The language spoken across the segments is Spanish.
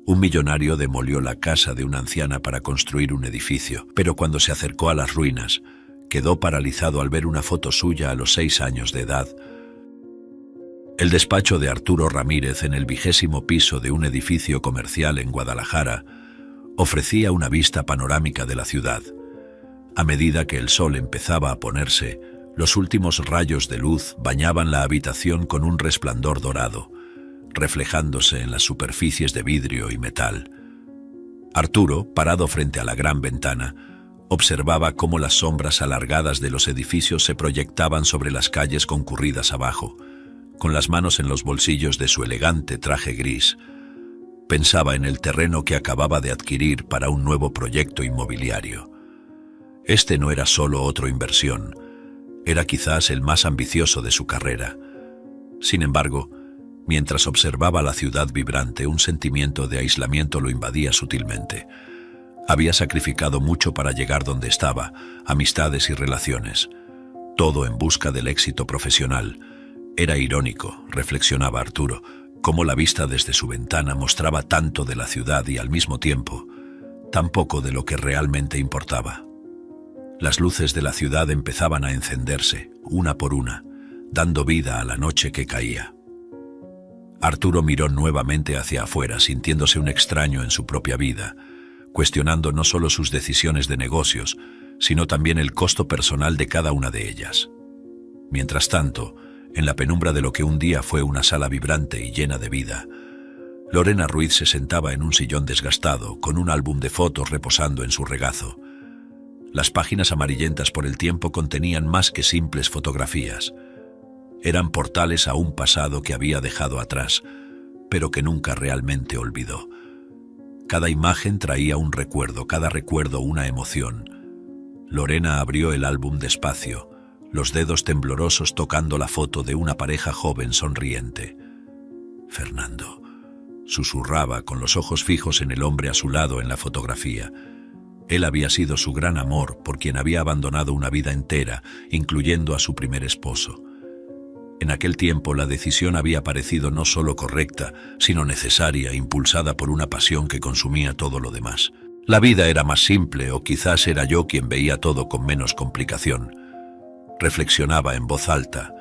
Un millonario demolió la casa de una anciana para construir un edificio, pero cuando se acercó a las ruinas, quedó paralizado al ver una foto suya a los 6 años de edad. El despacho de Arturo Ramírez en el 20º piso de un edificio comercial en Guadalajara ofrecía una vista panorámica de la ciudad. A medida que el sol empezaba a ponerse, los últimos rayos de luz bañaban la habitación con un resplandor dorado, reflejándose en las superficies de vidrio y metal. Arturo, parado frente a la gran ventana, observaba cómo las sombras alargadas de los edificios se proyectaban sobre las calles concurridas abajo, con las manos en los bolsillos de su elegante traje gris. Pensaba en el terreno que acababa de adquirir para un nuevo proyecto inmobiliario. Este no era solo otra inversión, era quizás el más ambicioso de su carrera. Sin embargo, mientras observaba la ciudad vibrante, un sentimiento de aislamiento lo invadía sutilmente. Había sacrificado mucho para llegar donde estaba, amistades y relaciones, todo en busca del éxito profesional. Era irónico, reflexionaba Arturo, cómo la vista desde su ventana mostraba tanto de la ciudad y al mismo tiempo, tan poco de lo que realmente importaba. Las luces de la ciudad empezaban a encenderse, una por una, dando vida a la noche que caía. Arturo miró nuevamente hacia afuera, sintiéndose un extraño en su propia vida, cuestionando no solo sus decisiones de negocios, sino también el costo personal de cada una de ellas. Mientras tanto, en la penumbra de lo que un día fue una sala vibrante y llena de vida, Lorena Ruiz se sentaba en un sillón desgastado, con un álbum de fotos reposando en su regazo. Las páginas amarillentas por el tiempo contenían más que simples fotografías. Eran portales a un pasado que había dejado atrás, pero que nunca realmente olvidó. Cada imagen traía un recuerdo, cada recuerdo una emoción. Lorena abrió el álbum despacio, los dedos temblorosos tocando la foto de una pareja joven sonriente. Fernando, susurraba con los ojos fijos en el hombre a su lado en la fotografía. Él había sido su gran amor, por quien había abandonado una vida entera, incluyendo a su primer esposo. En aquel tiempo la decisión había parecido no solo correcta, sino necesaria, impulsada por una pasión que consumía todo lo demás. La vida era más simple, o quizás era yo quien veía todo con menos complicación. Reflexionaba en voz alta,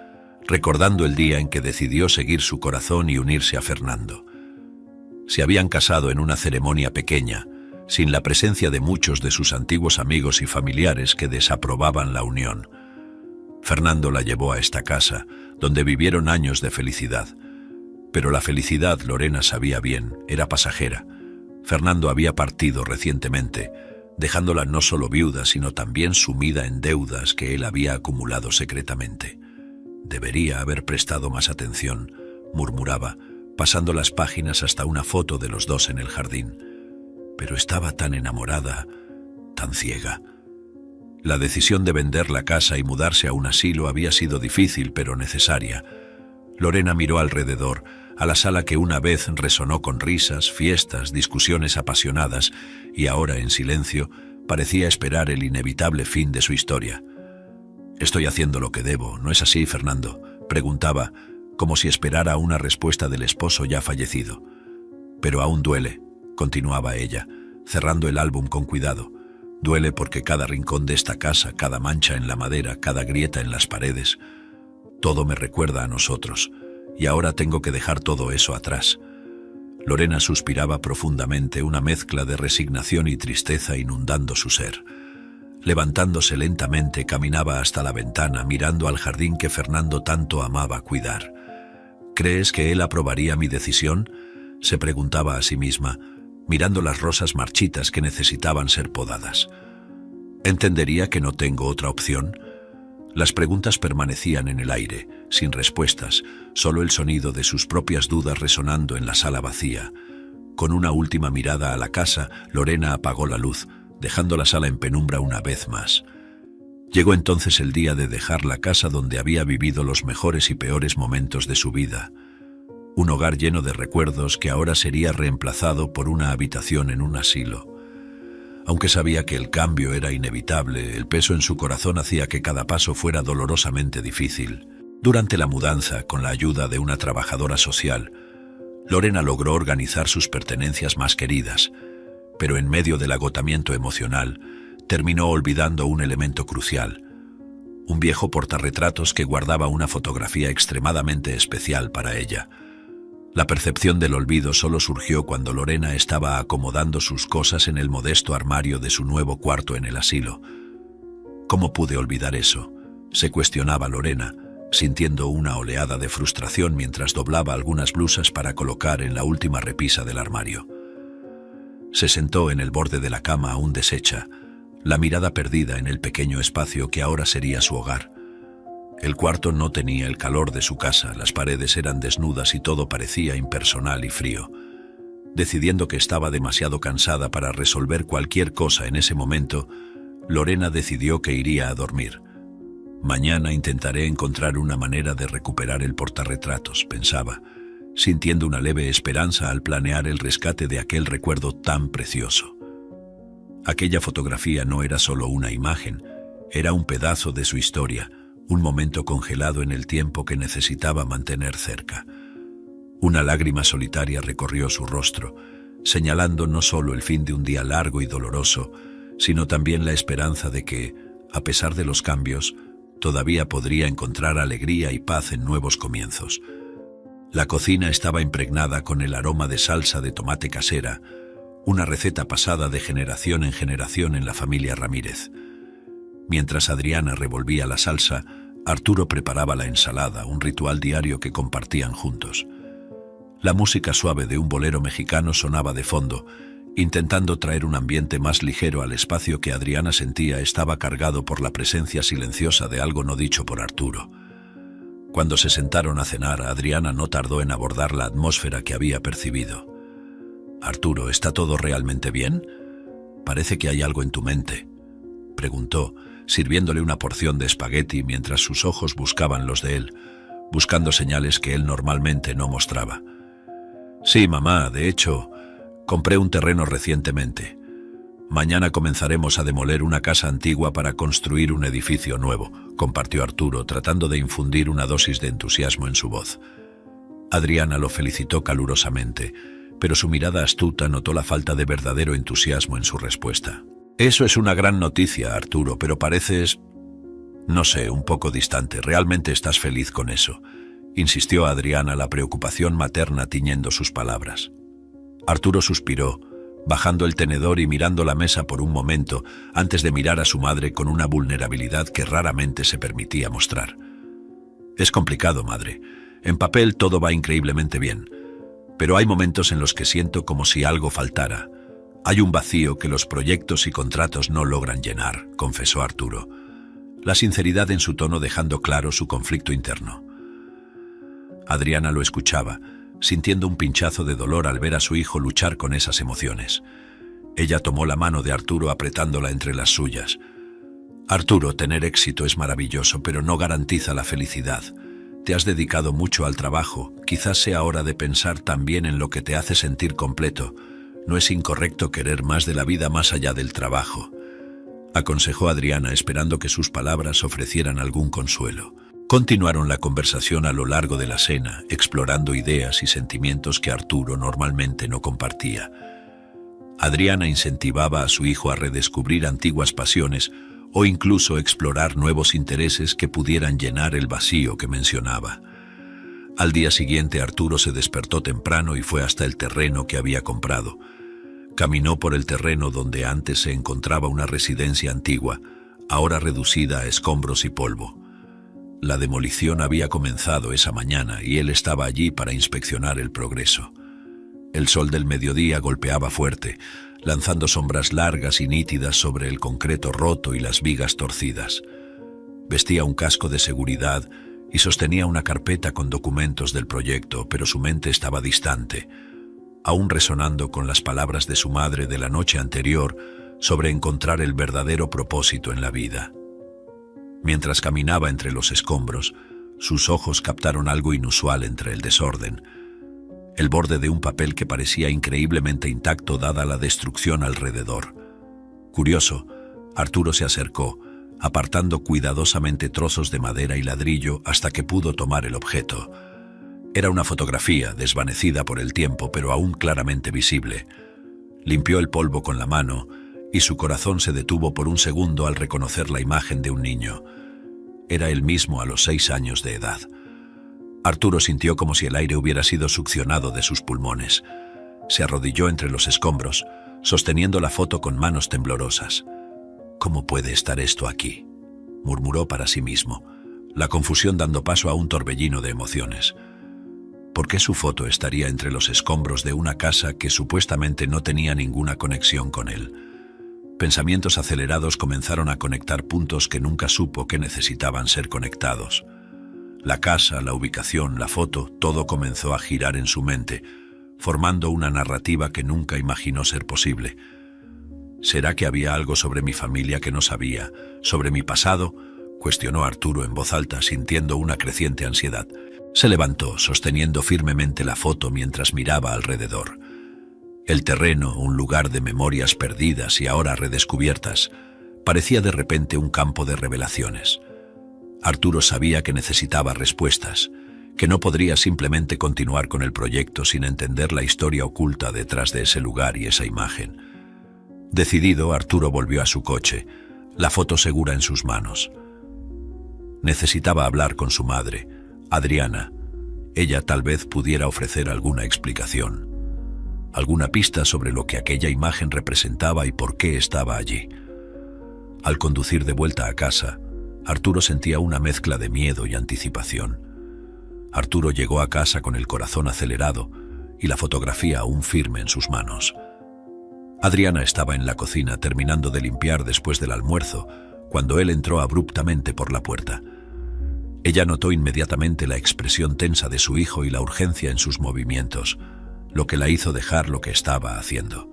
recordando el día en que decidió seguir su corazón y unirse a Fernando. Se habían casado en una ceremonia pequeña, sin la presencia de muchos de sus antiguos amigos y familiares que desaprobaban la unión. Fernando la llevó a esta casa, donde vivieron años de felicidad. Pero la felicidad, Lorena sabía bien, era pasajera. Fernando había partido recientemente, dejándola no solo viuda, sino también sumida en deudas que él había acumulado secretamente. Debería haber prestado más atención, murmuraba, pasando las páginas hasta una foto de los dos en el jardín. Pero estaba tan enamorada, tan ciega. La decisión de vender la casa y mudarse a un asilo había sido difícil, pero necesaria. Lorena miró alrededor, a la sala que una vez resonó con risas, fiestas, discusiones apasionadas, y ahora, en silencio, parecía esperar el inevitable fin de su historia. «Estoy haciendo lo que debo, ¿no es así, Fernando?», preguntaba, como si esperara una respuesta del esposo ya fallecido. «Pero aún duele», continuaba ella, cerrando el álbum con cuidado. «Duele porque cada rincón de esta casa, cada mancha en la madera, cada grieta en las paredes, todo me recuerda a nosotros, y ahora tengo que dejar todo eso atrás». Lorena suspiraba profundamente, una mezcla de resignación y tristeza inundando su ser. Levantándose lentamente, caminaba hasta la ventana, mirando al jardín que Fernando tanto amaba cuidar. «¿Crees que él aprobaría mi decisión?», se preguntaba a sí misma, mirando las rosas marchitas que necesitaban ser podadas. ¿Entendería que no tengo otra opción? Las preguntas permanecían en el aire, sin respuestas, solo el sonido de sus propias dudas resonando en la sala vacía. Con una última mirada a la casa, Lorena apagó la luz, dejando la sala en penumbra una vez más. Llegó entonces el día de dejar la casa donde había vivido los mejores y peores momentos de su vida. Un hogar lleno de recuerdos que ahora sería reemplazado por una habitación en un asilo. Aunque sabía que el cambio era inevitable, el peso en su corazón hacía que cada paso fuera dolorosamente difícil. Durante la mudanza, con la ayuda de una trabajadora social, Lorena logró organizar sus pertenencias más queridas, pero en medio del agotamiento emocional, terminó olvidando un elemento crucial: un viejo portarretratos que guardaba una fotografía extremadamente especial para ella. La percepción del olvido solo surgió cuando Lorena estaba acomodando sus cosas en el modesto armario de su nuevo cuarto en el asilo. ¿Cómo pude olvidar eso?, se cuestionaba Lorena, sintiendo una oleada de frustración mientras doblaba algunas blusas para colocar en la última repisa del armario. Se sentó en el borde de la cama aún deshecha, la mirada perdida en el pequeño espacio que ahora sería su hogar. El cuarto no tenía el calor de su casa, las paredes eran desnudas y todo parecía impersonal y frío. Decidiendo que estaba demasiado cansada para resolver cualquier cosa en ese momento, Lorena decidió que iría a dormir. Mañana intentaré encontrar una manera de recuperar el portarretratos, pensaba, sintiendo una leve esperanza al planear el rescate de aquel recuerdo tan precioso. Aquella fotografía no era solo una imagen, era un pedazo de su historia, un momento congelado en el tiempo que necesitaba mantener cerca. Una lágrima solitaria recorrió su rostro, señalando no solo el fin de un día largo y doloroso, sino también la esperanza de que, a pesar de los cambios, todavía podría encontrar alegría y paz en nuevos comienzos. La cocina estaba impregnada con el aroma de salsa de tomate casera, una receta pasada de generación en generación en la familia Ramírez. Mientras Adriana revolvía la salsa, Arturo preparaba la ensalada, un ritual diario que compartían juntos. La música suave de un bolero mexicano sonaba de fondo, intentando traer un ambiente más ligero al espacio que Adriana sentía estaba cargado por la presencia silenciosa de algo no dicho por Arturo. Cuando se sentaron a cenar, Adriana no tardó en abordar la atmósfera que había percibido. «Arturo, ¿está todo realmente bien? Parece que hay algo en tu mente», preguntó, sirviéndole una porción de espagueti mientras sus ojos buscaban los de él, buscando señales que él normalmente no mostraba. «Sí, mamá, de hecho, compré un terreno recientemente. Mañana comenzaremos a demoler una casa antigua para construir un edificio nuevo», compartió Arturo, tratando de infundir una dosis de entusiasmo en su voz. Adriana lo felicitó calurosamente, pero su mirada astuta notó la falta de verdadero entusiasmo en su respuesta. «Eso es una gran noticia, Arturo, pero pareces, no sé, un poco distante. ¿Realmente estás feliz con eso?», insistió Adriana, la preocupación materna tiñendo sus palabras. Arturo suspiró, bajando el tenedor y mirando la mesa por un momento antes de mirar a su madre con una vulnerabilidad que raramente se permitía mostrar. «Es complicado, madre. En papel todo va increíblemente bien, pero hay momentos en los que siento como si algo faltara. Hay un vacío que los proyectos y contratos no logran llenar», confesó Arturo, la sinceridad en su tono dejando claro su conflicto interno. Adriana lo escuchaba, sintiendo un pinchazo de dolor al ver a su hijo luchar con esas emociones. Ella tomó la mano de Arturo apretándola entre las suyas. «Arturo, tener éxito es maravilloso, pero no garantiza la felicidad. Te has dedicado mucho al trabajo, quizás sea hora de pensar también en lo que te hace sentir completo. No es incorrecto querer más de la vida más allá del trabajo», aconsejó Adriana, esperando que sus palabras ofrecieran algún consuelo. Continuaron la conversación a lo largo de la cena, explorando ideas y sentimientos que Arturo normalmente no compartía. Adriana incentivaba a su hijo a redescubrir antiguas pasiones o incluso explorar nuevos intereses que pudieran llenar el vacío que mencionaba. Al día siguiente, Arturo se despertó temprano y fue hasta el terreno que había comprado. Caminó por el terreno donde antes se encontraba una residencia antigua, ahora reducida a escombros y polvo. La demolición había comenzado esa mañana y él estaba allí para inspeccionar el progreso. El sol del mediodía golpeaba fuerte, lanzando sombras largas y nítidas sobre el concreto roto y las vigas torcidas. Vestía un casco de seguridad y sostenía una carpeta con documentos del proyecto, pero su mente estaba distante, aún resonando con las palabras de su madre de la noche anterior sobre encontrar el verdadero propósito en la vida. Mientras caminaba entre los escombros, sus ojos captaron algo inusual entre el desorden: el borde de un papel que parecía increíblemente intacto dada la destrucción alrededor. Curioso, Arturo se acercó, apartando cuidadosamente trozos de madera y ladrillo hasta que pudo tomar el objeto. Era una fotografía, desvanecida por el tiempo, pero aún claramente visible. Limpió el polvo con la mano y su corazón se detuvo por un segundo al reconocer la imagen de un niño. Era él mismo a los 6 años de edad. Arturo sintió como si el aire hubiera sido succionado de sus pulmones. Se arrodilló entre los escombros, sosteniendo la foto con manos temblorosas. «¿Cómo puede estar esto aquí?», murmuró para sí mismo, la confusión dando paso a un torbellino de emociones. ¿Por qué su foto estaría entre los escombros de una casa que supuestamente no tenía ninguna conexión con él? Pensamientos acelerados comenzaron a conectar puntos que nunca supo que necesitaban ser conectados. La casa, la ubicación, la foto, todo comenzó a girar en su mente, formando una narrativa que nunca imaginó ser posible. ¿Será que había algo sobre mi familia que no sabía? ¿Sobre mi pasado?, cuestionó Arturo en voz alta, sintiendo una creciente ansiedad. Se levantó, sosteniendo firmemente la foto mientras miraba alrededor. El terreno, un lugar de memorias perdidas y ahora redescubiertas, parecía de repente un campo de revelaciones. Arturo sabía que necesitaba respuestas, que no podría simplemente continuar con el proyecto sin entender la historia oculta detrás de ese lugar y esa imagen. Decidido, Arturo volvió a su coche, la foto segura en sus manos. Necesitaba hablar con su madre, Adriana. Ella tal vez pudiera ofrecer alguna explicación, alguna pista sobre lo que aquella imagen representaba y por qué estaba allí. Al conducir de vuelta a casa, Arturo sentía una mezcla de miedo y anticipación. Arturo llegó a casa con el corazón acelerado y la fotografía aún firme en sus manos. Adriana estaba en la cocina terminando de limpiar después del almuerzo cuando él entró abruptamente por la puerta. Ella notó inmediatamente la expresión tensa de su hijo y la urgencia en sus movimientos, lo que la hizo dejar lo que estaba haciendo.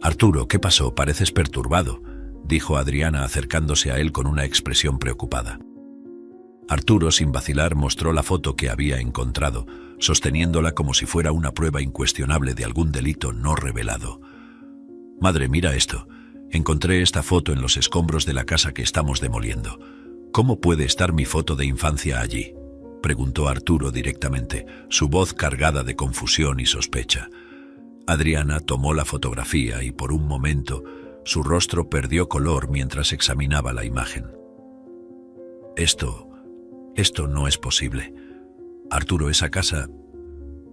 «Arturo, ¿qué pasó? Pareces perturbado», dijo Adriana acercándose a él con una expresión preocupada. Arturo, sin vacilar, mostró la foto que había encontrado, sosteniéndola como si fuera una prueba incuestionable de algún delito no revelado. «Madre, mira esto. Encontré esta foto en los escombros de la casa que estamos demoliendo. ¿Cómo puede estar mi foto de infancia allí?», preguntó Arturo directamente, su voz cargada de confusión y sospecha. Adriana tomó la fotografía y por un momento su rostro perdió color mientras examinaba la imagen. Esto no es posible. Arturo, esa casa...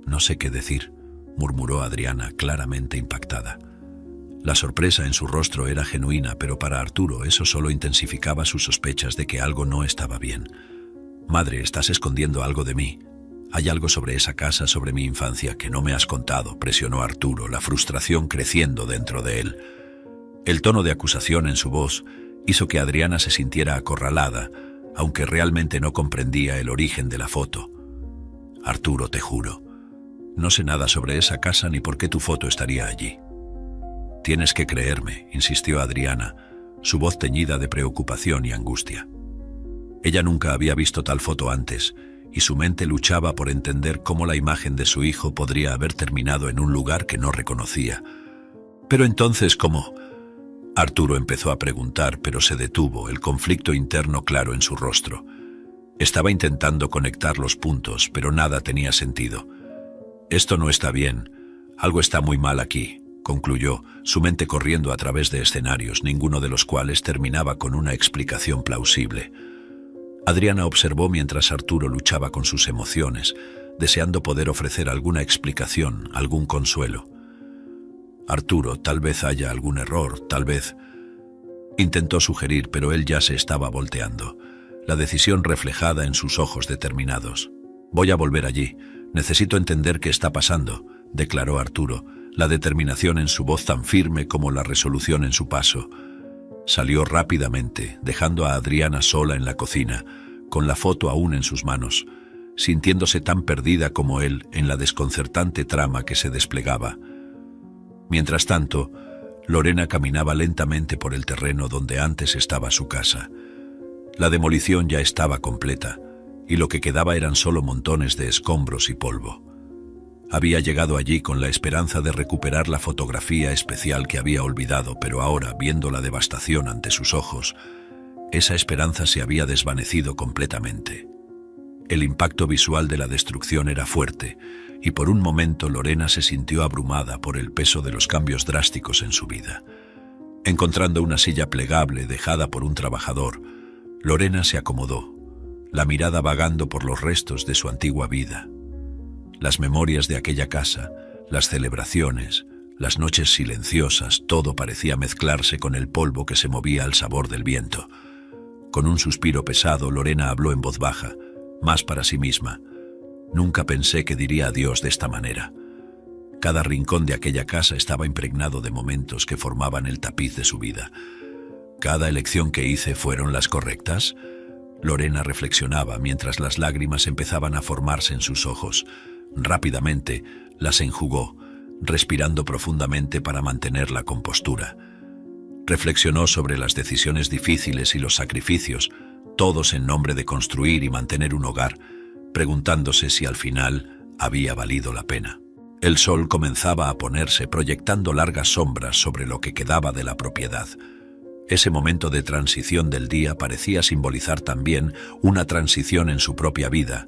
No sé qué decir», murmuró Adriana, claramente impactada. La sorpresa en su rostro era genuina, pero para Arturo eso solo intensificaba sus sospechas de que algo no estaba bien. «Madre, estás escondiendo algo de mí. Hay algo sobre esa casa, sobre mi infancia, que no me has contado», presionó Arturo, la frustración creciendo dentro de él. El tono de acusación en su voz hizo que Adriana se sintiera acorralada, aunque realmente no comprendía el origen de la foto. «Arturo, te juro, no sé nada sobre esa casa ni por qué tu foto estaría allí». «Tienes que creerme», insistió Adriana, su voz teñida de preocupación y angustia. Ella nunca había visto tal foto antes, y su mente luchaba por entender cómo la imagen de su hijo podría haber terminado en un lugar que no reconocía. «Pero entonces, ¿cómo?», Arturo empezó a preguntar, pero se detuvo, el conflicto interno claro en su rostro. Estaba intentando conectar los puntos, pero nada tenía sentido. «Esto no está bien. Algo está muy mal aquí», concluyó, su mente corriendo a través de escenarios, ninguno de los cuales terminaba con una explicación plausible. Adriana observó mientras Arturo luchaba con sus emociones, deseando poder ofrecer alguna explicación, algún consuelo. «Arturo, tal vez haya algún error, tal vez...», intentó sugerir, pero él ya se estaba volteando, la decisión reflejada en sus ojos determinados. «Voy a volver allí. Necesito entender qué está pasando», declaró Arturo, la determinación en su voz tan firme como la resolución en su paso. Salió rápidamente, dejando a Adriana sola en la cocina, con la foto aún en sus manos, sintiéndose tan perdida como él en la desconcertante trama que se desplegaba. Mientras tanto, Lorena caminaba lentamente por el terreno donde antes estaba su casa. La demolición ya estaba completa, y lo que quedaba eran solo montones de escombros y polvo. Había llegado allí con la esperanza de recuperar la fotografía especial que había olvidado, pero ahora, viendo la devastación ante sus ojos, esa esperanza se había desvanecido completamente. El impacto visual de la destrucción era fuerte, y por un momento Lorena se sintió abrumada por el peso de los cambios drásticos en su vida. Encontrando una silla plegable dejada por un trabajador, Lorena se acomodó, la mirada vagando por los restos de su antigua vida. Las memorias de aquella casa, las celebraciones, las noches silenciosas, todo parecía mezclarse con el polvo que se movía al sabor del viento. Con un suspiro pesado, Lorena habló en voz baja, más para sí misma. Nunca pensé que diría adiós de esta manera. Cada rincón de aquella casa estaba impregnado de momentos que formaban el tapiz de su vida. ¿Cada elección que hice fueron las correctas? Lorena reflexionaba mientras las lágrimas empezaban a formarse en sus ojos. Rápidamente las enjugó, respirando profundamente para mantener la compostura. Reflexionó sobre las decisiones difíciles y los sacrificios, todos en nombre de construir y mantener un hogar, preguntándose si al final había valido la pena. El sol comenzaba a ponerse, proyectando largas sombras sobre lo que quedaba de la propiedad. Ese momento de transición del día parecía simbolizar también una transición en su propia vida,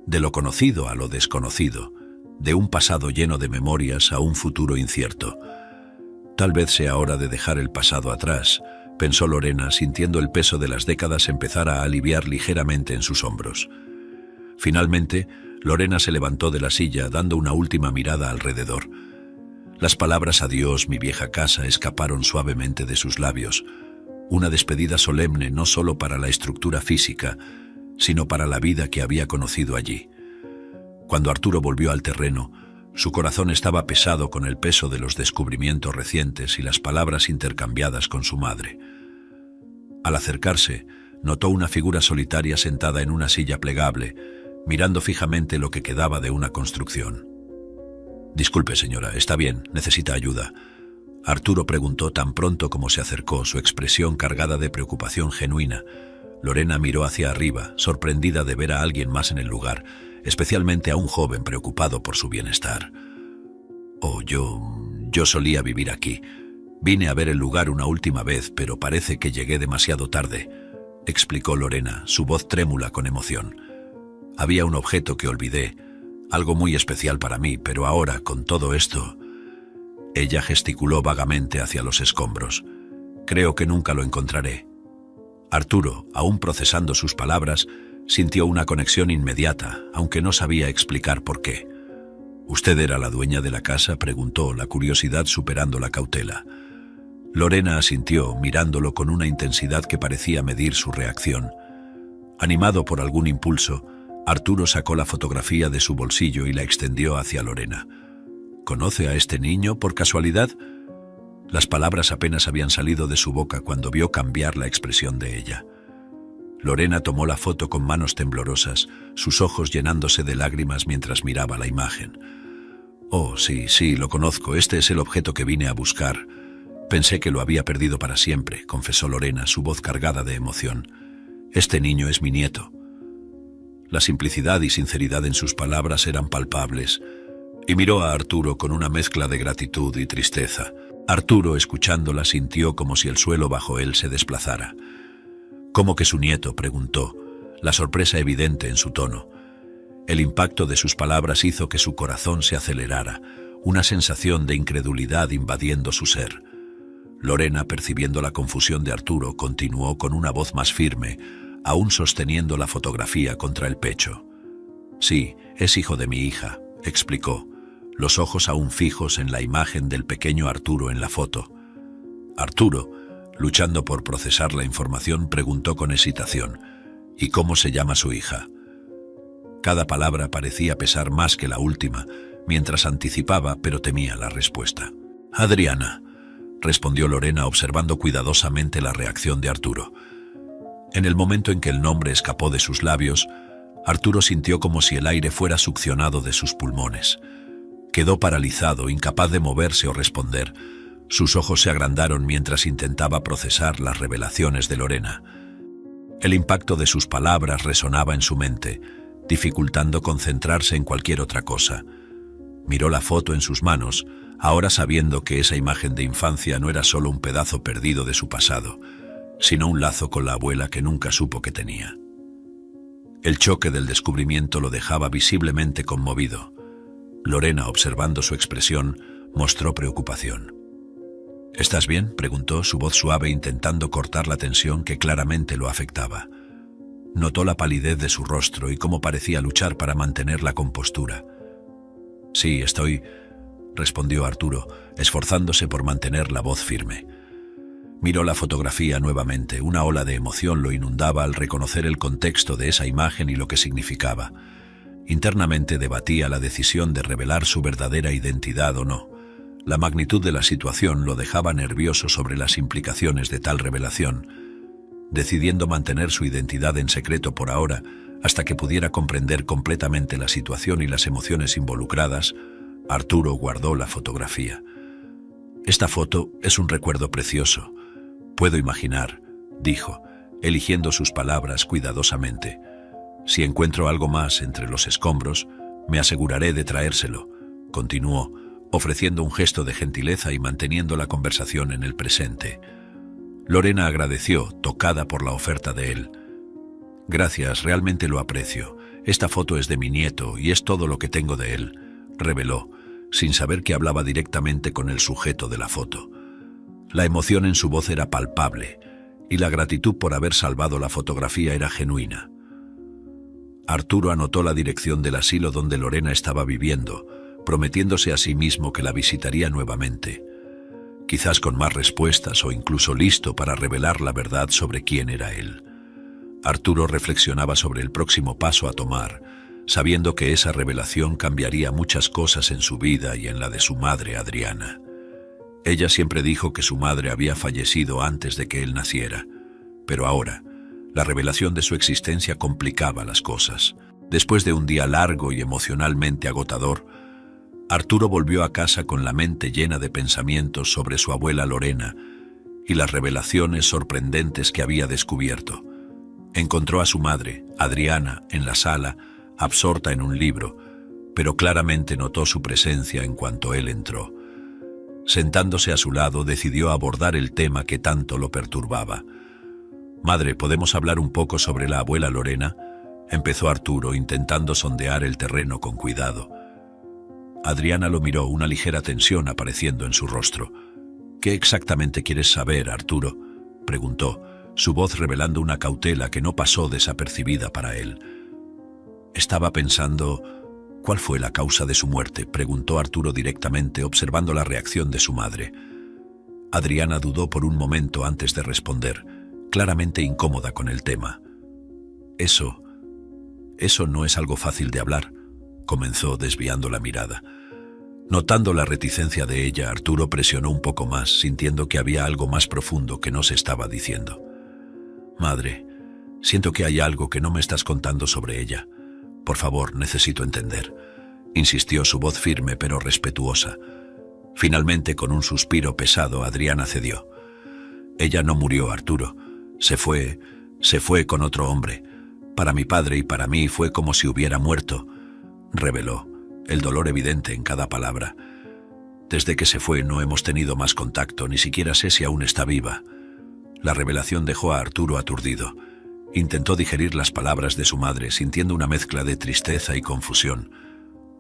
de lo conocido a lo desconocido, de un pasado lleno de memorias a un futuro incierto. Tal vez sea hora de dejar el pasado atrás, pensó Lorena, sintiendo el peso de las décadas empezar a aliviar ligeramente en sus hombros. Finalmente, Lorena se levantó de la silla, dando una última mirada alrededor. Las palabras «adiós, mi vieja casa» escaparon suavemente de sus labios, una despedida solemne no solo para la estructura física, sino para la vida que había conocido allí. Cuando Arturo volvió al terreno, su corazón estaba pesado con el peso de los descubrimientos recientes y las palabras intercambiadas con su madre. Al acercarse, notó una figura solitaria sentada en una silla plegable, mirando fijamente lo que quedaba de una construcción. «Disculpe, señora, ¿está bien? ¿Necesita ayuda?», Arturo preguntó tan pronto como se acercó, su expresión cargada de preocupación genuina. Lorena miró hacia arriba, sorprendida de ver a alguien más en el lugar, especialmente a un joven preocupado por su bienestar. «Oh, yo solía vivir aquí. Vine a ver el lugar una última vez, pero parece que llegué demasiado tarde», explicó Lorena, su voz trémula con emoción. «Había un objeto que olvidé, algo muy especial para mí, pero ahora, con todo esto...». Ella gesticuló vagamente hacia los escombros. «Creo que nunca lo encontraré». Arturo, aún procesando sus palabras, sintió una conexión inmediata, aunque no sabía explicar por qué. «¿Usted era la dueña de la casa?», preguntó, la curiosidad superando la cautela. Lorena asintió, mirándolo con una intensidad que parecía medir su reacción. Animado por algún impulso, Arturo sacó la fotografía de su bolsillo y la extendió hacia Lorena. «¿Conoce a este niño, por casualidad?». Las palabras apenas habían salido de su boca cuando vio cambiar la expresión de ella. Lorena tomó la foto con manos temblorosas, sus ojos llenándose de lágrimas mientras miraba la imagen. «Oh, sí, lo conozco. Este es el objeto que vine a buscar. Pensé que lo había perdido para siempre», confesó Lorena, su voz cargada de emoción. «Este niño es mi nieto». La simplicidad y sinceridad en sus palabras eran palpables, y miró a Arturo con una mezcla de gratitud y tristeza. Arturo, escuchándola, sintió como si el suelo bajo él se desplazara. «¿Cómo que su nieto?», preguntó, la sorpresa evidente en su tono. El impacto de sus palabras hizo que su corazón se acelerara, una sensación de incredulidad invadiendo su ser. Lorena, percibiendo la confusión de Arturo, continuó con una voz más firme, aún sosteniendo la fotografía contra el pecho. «Sí, es hijo de mi hija», explicó, los ojos aún fijos en la imagen del pequeño Arturo en la foto. Arturo, luchando por procesar la información, preguntó con hesitación: «¿Y cómo se llama su hija?». Cada palabra parecía pesar más que la última, mientras anticipaba pero temía la respuesta. «Adriana», respondió Lorena, observando cuidadosamente la reacción de Arturo. En el momento en que el nombre escapó de sus labios, Arturo sintió como si el aire fuera succionado de sus pulmones. Quedó paralizado, incapaz de moverse o responder. Sus ojos se agrandaron mientras intentaba procesar las revelaciones de Lorena. El impacto de sus palabras resonaba en su mente, dificultando concentrarse en cualquier otra cosa. Miró la foto en sus manos, ahora sabiendo que esa imagen de infancia no era solo un pedazo perdido de su pasado, sino un lazo con la abuela que nunca supo que tenía. El choque del descubrimiento lo dejaba visiblemente conmovido. Lorena, observando su expresión, mostró preocupación. ¿Estás bien?, preguntó, su voz suave intentando cortar la tensión que claramente lo afectaba. Notó la palidez de su rostro y cómo parecía luchar para mantener la compostura. «Sí, estoy», respondió Arturo, esforzándose por mantener la voz firme. Miró la fotografía nuevamente. Una ola de emoción lo inundaba al reconocer el contexto de esa imagen y lo que significaba. Internamente debatía la decisión de revelar su verdadera identidad o no. La magnitud de la situación lo dejaba nervioso sobre las implicaciones de tal revelación. Decidiendo mantener su identidad en secreto por ahora, hasta que pudiera comprender completamente la situación y las emociones involucradas, Arturo guardó la fotografía. «Esta foto es un recuerdo precioso. Puedo imaginar», dijo, eligiendo sus palabras cuidadosamente. «Si encuentro algo más entre los escombros, me aseguraré de traérselo», continuó, ofreciendo un gesto de gentileza y manteniendo la conversación en el presente. Lorena agradeció, tocada por la oferta de él. «Gracias, realmente lo aprecio. Esta foto es de mi nieto y es todo lo que tengo de él», reveló, sin saber que hablaba directamente con el sujeto de la foto. La emoción en su voz era palpable, y la gratitud por haber salvado la fotografía era genuina. Arturo anotó la dirección del asilo donde Lorena estaba viviendo, prometiéndose a sí mismo que la visitaría nuevamente, quizás con más respuestas o incluso listo para revelar la verdad sobre quién era él. Arturo reflexionaba sobre el próximo paso a tomar, sabiendo que esa revelación cambiaría muchas cosas en su vida y en la de su madre, Adriana. Ella siempre dijo que su madre había fallecido antes de que él naciera, pero ahora, la revelación de su existencia complicaba las cosas. Después de un día largo y emocionalmente agotador, Arturo volvió a casa con la mente llena de pensamientos sobre su abuela Lorena y las revelaciones sorprendentes que había descubierto. Encontró a su madre, Adriana, en la sala, absorta en un libro, pero claramente notó su presencia en cuanto él entró. Sentándose a su lado, decidió abordar el tema que tanto lo perturbaba. «Madre, ¿podemos hablar un poco sobre la abuela Lorena?», empezó Arturo, intentando sondear el terreno con cuidado. Adriana lo miró, una ligera tensión apareciendo en su rostro. «¿Qué exactamente quieres saber, Arturo?», preguntó, su voz revelando una cautela que no pasó desapercibida para él. «Estaba pensando... ¿Cuál fue la causa de su muerte?», preguntó Arturo directamente, observando la reacción de su madre. Adriana dudó por un momento antes de responder, claramente incómoda con el tema. Eso no es algo fácil de hablar», comenzó desviando la mirada. Notando la reticencia de ella, Arturo presionó un poco más, sintiendo que había algo más profundo que no se estaba diciendo. «Madre, siento que hay algo que no me estás contando sobre ella. Por favor, necesito entender», insistió, su voz firme pero respetuosa. Finalmente, con un suspiro pesado, Adriana cedió. «Ella no murió, Arturo. Se fue con otro hombre. Para mi padre y para mí fue como si hubiera muerto», reveló, el dolor evidente en cada palabra. «Desde que se fue no hemos tenido más contacto, ni siquiera sé si aún está viva». La revelación dejó a Arturo aturdido. Intentó digerir las palabras de su madre, sintiendo una mezcla de tristeza y confusión.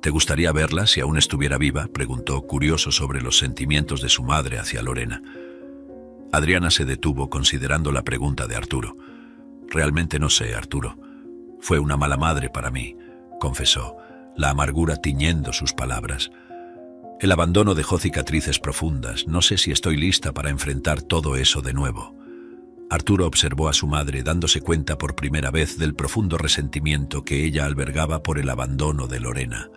«¿Te gustaría verla si aún estuviera viva?», preguntó, curioso sobre los sentimientos de su madre hacia Lorena. Adriana se detuvo considerando la pregunta de Arturo. «Realmente no sé, Arturo. Fue una mala madre para mí», confesó, la amargura tiñendo sus palabras. «El abandono dejó cicatrices profundas. No sé si estoy lista para enfrentar todo eso de nuevo». Arturo observó a su madre, dándose cuenta por primera vez del profundo resentimiento que ella albergaba por el abandono de Lorena.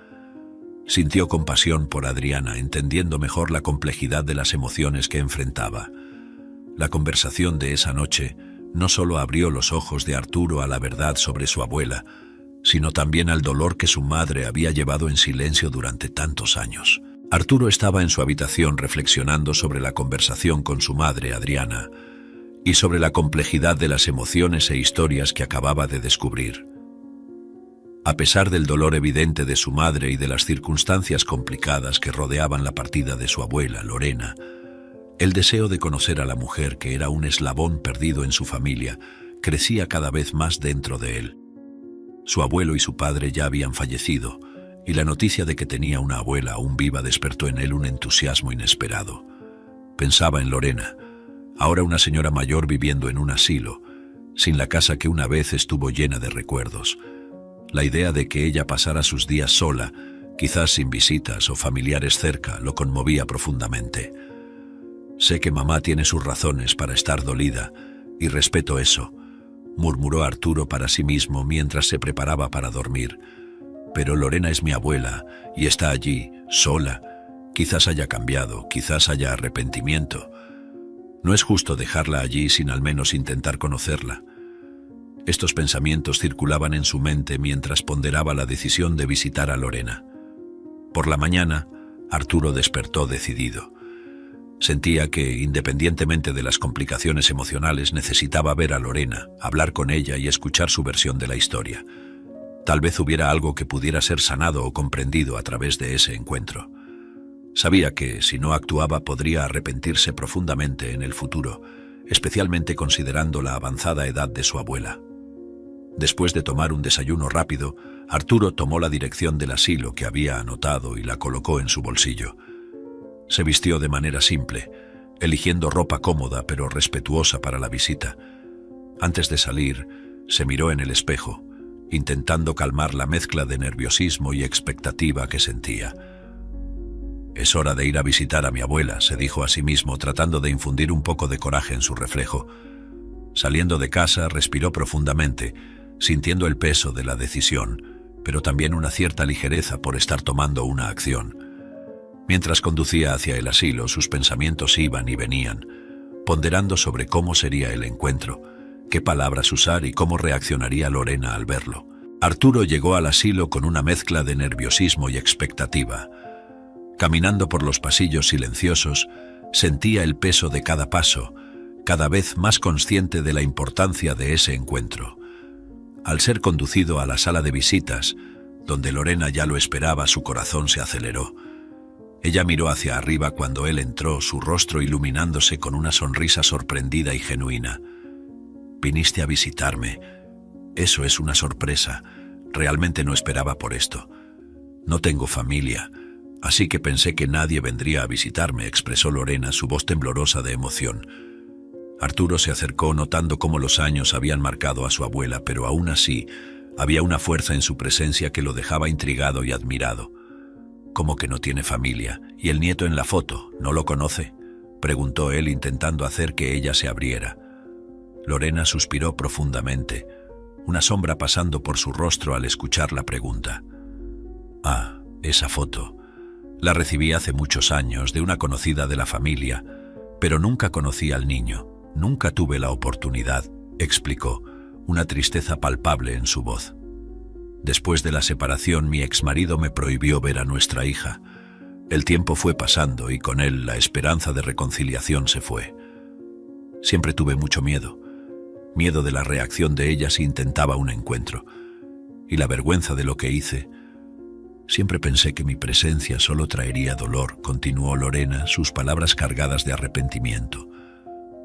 Sintió compasión por Adriana, entendiendo mejor la complejidad de las emociones que enfrentaba. La conversación de esa noche no solo abrió los ojos de Arturo a la verdad sobre su abuela, sino también al dolor que su madre había llevado en silencio durante tantos años. Arturo estaba en su habitación reflexionando sobre la conversación con su madre, Adriana, y sobre la complejidad de las emociones e historias que acababa de descubrir. A pesar del dolor evidente de su madre y de las circunstancias complicadas que rodeaban la partida de su abuela, Lorena, el deseo de conocer a la mujer que era un eslabón perdido en su familia crecía cada vez más dentro de él. Su abuelo y su padre ya habían fallecido, y la noticia de que tenía una abuela aún viva despertó en él un entusiasmo inesperado. Pensaba en Lorena, ahora una señora mayor viviendo en un asilo, sin la casa que una vez estuvo llena de recuerdos. La idea de que ella pasara sus días sola, quizás sin visitas o familiares cerca, lo conmovía profundamente. «Sé que mamá tiene sus razones para estar dolida, y respeto eso», murmuró Arturo para sí mismo mientras se preparaba para dormir. «Pero Lorena es mi abuela, y está allí, sola. Quizás haya cambiado, quizás haya arrepentimiento. No es justo dejarla allí sin al menos intentar conocerla». Estos pensamientos circulaban en su mente mientras ponderaba la decisión de visitar a Lorena. Por la mañana, Arturo despertó decidido. Sentía que, independientemente de las complicaciones emocionales, necesitaba ver a Lorena, hablar con ella y escuchar su versión de la historia. Tal vez hubiera algo que pudiera ser sanado o comprendido a través de ese encuentro. Sabía que, si no actuaba, podría arrepentirse profundamente en el futuro, especialmente considerando la avanzada edad de su abuela. Después de tomar un desayuno rápido, Arturo tomó la dirección del asilo que había anotado y la colocó en su bolsillo. Se vistió de manera simple, eligiendo ropa cómoda pero respetuosa para la visita. Antes de salir, se miró en el espejo, intentando calmar la mezcla de nerviosismo y expectativa que sentía. «Es hora de ir a visitar a mi abuela», se dijo a sí mismo, tratando de infundir un poco de coraje en su reflejo. Saliendo de casa, respiró profundamente, sintiendo el peso de la decisión, pero también una cierta ligereza por estar tomando una acción. Mientras conducía hacia el asilo, sus pensamientos iban y venían, ponderando sobre cómo sería el encuentro, qué palabras usar y cómo reaccionaría Lorena al verlo. Arturo llegó al asilo con una mezcla de nerviosismo y expectativa. Caminando por los pasillos silenciosos, sentía el peso de cada paso, cada vez más consciente de la importancia de ese encuentro. Al ser conducido a la sala de visitas, donde Lorena ya lo esperaba, su corazón se aceleró. Ella miró hacia arriba cuando él entró, su rostro iluminándose con una sonrisa sorprendida y genuina. «Viniste a visitarme. Eso es una sorpresa. Realmente no esperaba por esto. No tengo familia, así que pensé que nadie vendría a visitarme», expresó Lorena, su voz temblorosa de emoción. Arturo se acercó notando cómo los años habían marcado a su abuela, pero aún así había una fuerza en su presencia que lo dejaba intrigado y admirado. «¿Cómo que no tiene familia? ¿Y el nieto en la foto? ¿No lo conoce?», preguntó él intentando hacer que ella se abriera. Lorena suspiró profundamente, una sombra pasando por su rostro al escuchar la pregunta. «Ah, esa foto. La recibí hace muchos años de una conocida de la familia, pero nunca conocí al niño, nunca tuve la oportunidad», explicó, una tristeza palpable en su voz. «Después de la separación, mi exmarido me prohibió ver a nuestra hija. El tiempo fue pasando y con él la esperanza de reconciliación se fue. Siempre tuve mucho miedo de la reacción de ella si intentaba un encuentro, y la vergüenza de lo que hice. Siempre pensé que mi presencia solo traería dolor», continuó Lorena, sus palabras cargadas de arrepentimiento.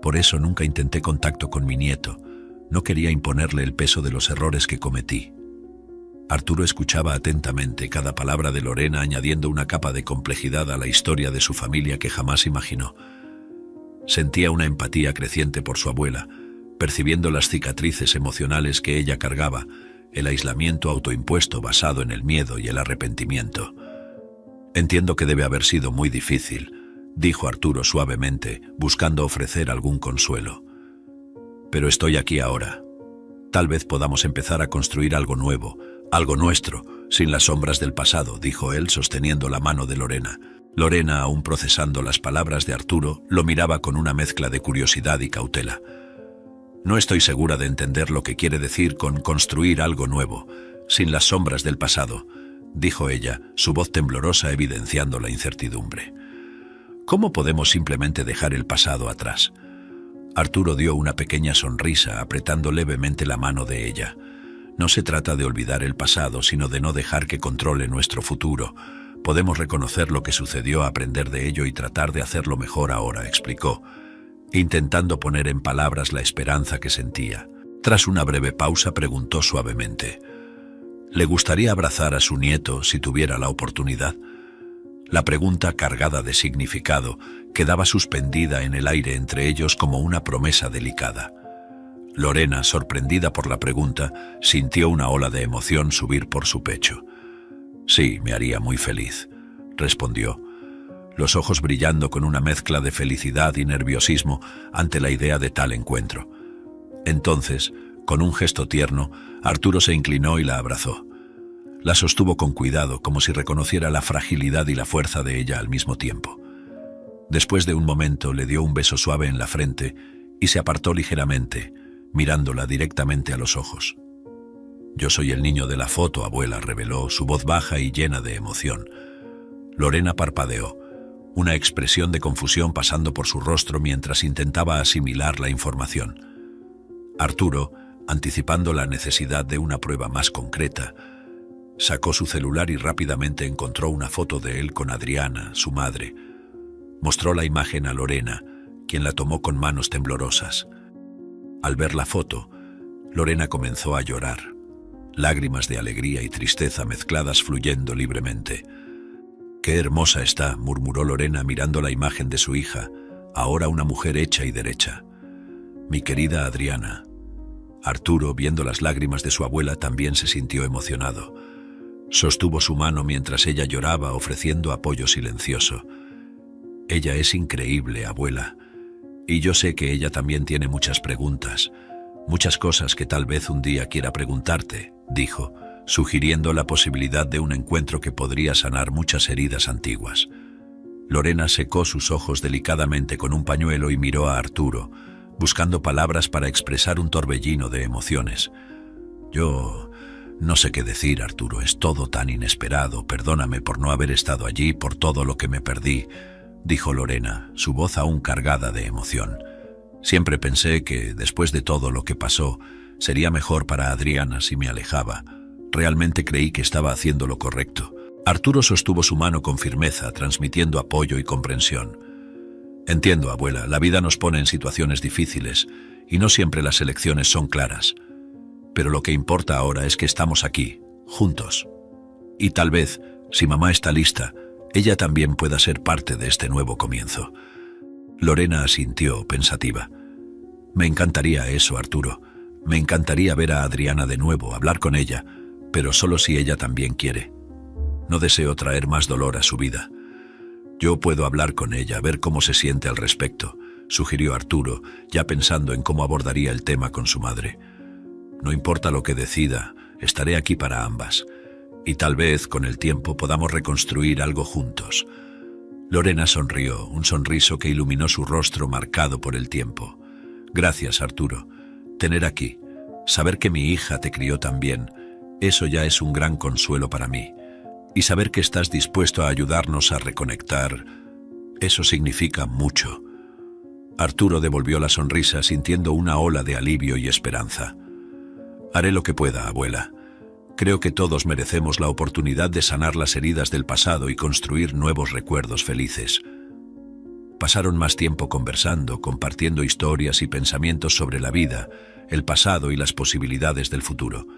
«Por eso nunca intenté contacto con mi nieto. No quería imponerle el peso de los errores que cometí». Arturo escuchaba atentamente cada palabra de Lorena, añadiendo una capa de complejidad a la historia de su familia que jamás imaginó. Sentía una empatía creciente por su abuela, percibiendo las cicatrices emocionales que ella cargaba, el aislamiento autoimpuesto basado en el miedo y el arrepentimiento. «Entiendo que debe haber sido muy difícil», dijo Arturo suavemente, buscando ofrecer algún consuelo. «Pero estoy aquí ahora. Tal vez podamos empezar a construir algo nuevo, algo nuestro, sin las sombras del pasado», dijo él sosteniendo la mano de Lorena. Lorena, aún procesando las palabras de Arturo, lo miraba con una mezcla de curiosidad y cautela. «No estoy segura de entender lo que quiere decir con construir algo nuevo, sin las sombras del pasado», dijo ella, su voz temblorosa evidenciando la incertidumbre. «¿Cómo podemos simplemente dejar el pasado atrás?». Arturo dio una pequeña sonrisa, apretando levemente la mano de ella. «No se trata de olvidar el pasado, sino de no dejar que controle nuestro futuro. Podemos reconocer lo que sucedió, aprender de ello y tratar de hacerlo mejor ahora», explicó, intentando poner en palabras la esperanza que sentía. Tras una breve pausa, preguntó suavemente: ¿Le gustaría abrazar a su nieto si tuviera la oportunidad? La pregunta, cargada de significado, quedaba suspendida en el aire entre ellos como una promesa delicada. Lorena, sorprendida por la pregunta, sintió una ola de emoción subir por su pecho. «Sí, me haría muy feliz», respondió, los ojos brillando con una mezcla de felicidad y nerviosismo ante la idea de tal encuentro. Entonces, con un gesto tierno, Arturo se inclinó y la abrazó. La sostuvo con cuidado, como si reconociera la fragilidad y la fuerza de ella al mismo tiempo. Después de un momento le dio un beso suave en la frente y se apartó ligeramente, mirándola directamente a los ojos. «Yo soy el niño de la foto, abuela», reveló, su voz baja y llena de emoción. Lorena parpadeó, una expresión de confusión pasando por su rostro mientras intentaba asimilar la información. Arturo, anticipando la necesidad de una prueba más concreta, sacó su celular y rápidamente encontró una foto de él con Adriana, su madre. Mostró la imagen a Lorena, quien la tomó con manos temblorosas. Al ver la foto, Lorena comenzó a llorar, lágrimas de alegría y tristeza mezcladas fluyendo libremente. «Qué hermosa está», murmuró Lorena mirando la imagen de su hija, ahora una mujer hecha y derecha. «Mi querida Adriana». Arturo, viendo las lágrimas de su abuela, también se sintió emocionado. Sostuvo su mano mientras ella lloraba, ofreciendo apoyo silencioso. «Ella es increíble, abuela. Y yo sé que ella también tiene muchas preguntas, muchas cosas que tal vez un día quiera preguntarte», dijo, sugiriendo la posibilidad de un encuentro que podría sanar muchas heridas antiguas. Lorena secó sus ojos delicadamente con un pañuelo y miró a Arturo, buscando palabras para expresar un torbellino de emociones. «Yo no sé qué decir, Arturo, es todo tan inesperado, perdóname por no haber estado allí, por todo lo que me perdí», dijo Lorena, su voz aún cargada de emoción. «Siempre pensé que, después de todo lo que pasó, sería mejor para Adriana si me alejaba. Realmente creí que estaba haciendo lo correcto». Arturo sostuvo su mano con firmeza, transmitiendo apoyo y comprensión. «Entiendo, abuela, la vida nos pone en situaciones difíciles y no siempre las elecciones son claras. Pero lo que importa ahora es que estamos aquí, juntos. Y tal vez, si mamá está lista, ella también pueda ser parte de este nuevo comienzo». Lorena asintió, pensativa. «Me encantaría eso, Arturo. Me encantaría ver a Adriana de nuevo, hablar con ella, pero solo si ella también quiere. No deseo traer más dolor a su vida. Yo puedo hablar con ella, ver cómo se siente al respecto», sugirió Arturo, ya pensando en cómo abordaría el tema con su madre. «No importa lo que decida, estaré aquí para ambas. Y tal vez, con el tiempo, podamos reconstruir algo juntos». Lorena sonrió, un sonriso que iluminó su rostro marcado por el tiempo. «Gracias, Arturo. Tener aquí, saber que mi hija te crió tan bien, eso ya es un gran consuelo para mí. Y saber que estás dispuesto a ayudarnos a reconectar, eso significa mucho». Arturo devolvió la sonrisa sintiendo una ola de alivio y esperanza. «Haré lo que pueda, abuela. Creo que todos merecemos la oportunidad de sanar las heridas del pasado y construir nuevos recuerdos felices». Pasaron más tiempo conversando, compartiendo historias y pensamientos sobre la vida, el pasado y las posibilidades del futuro.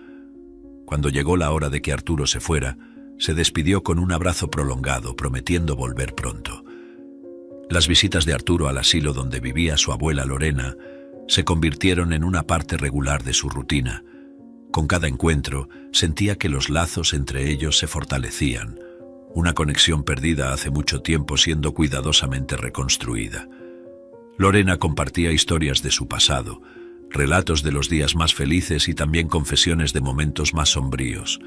Cuando llegó la hora de que Arturo se fuera, se despidió con un abrazo prolongado, prometiendo volver pronto. Las visitas de Arturo al asilo donde vivía su abuela Lorena se convirtieron en una parte regular de su rutina. Con cada encuentro, sentía que los lazos entre ellos se fortalecían, una conexión perdida hace mucho tiempo siendo cuidadosamente reconstruida. Lorena compartía historias de su pasado, relatos de los días más felices y también confesiones de momentos más sombríos.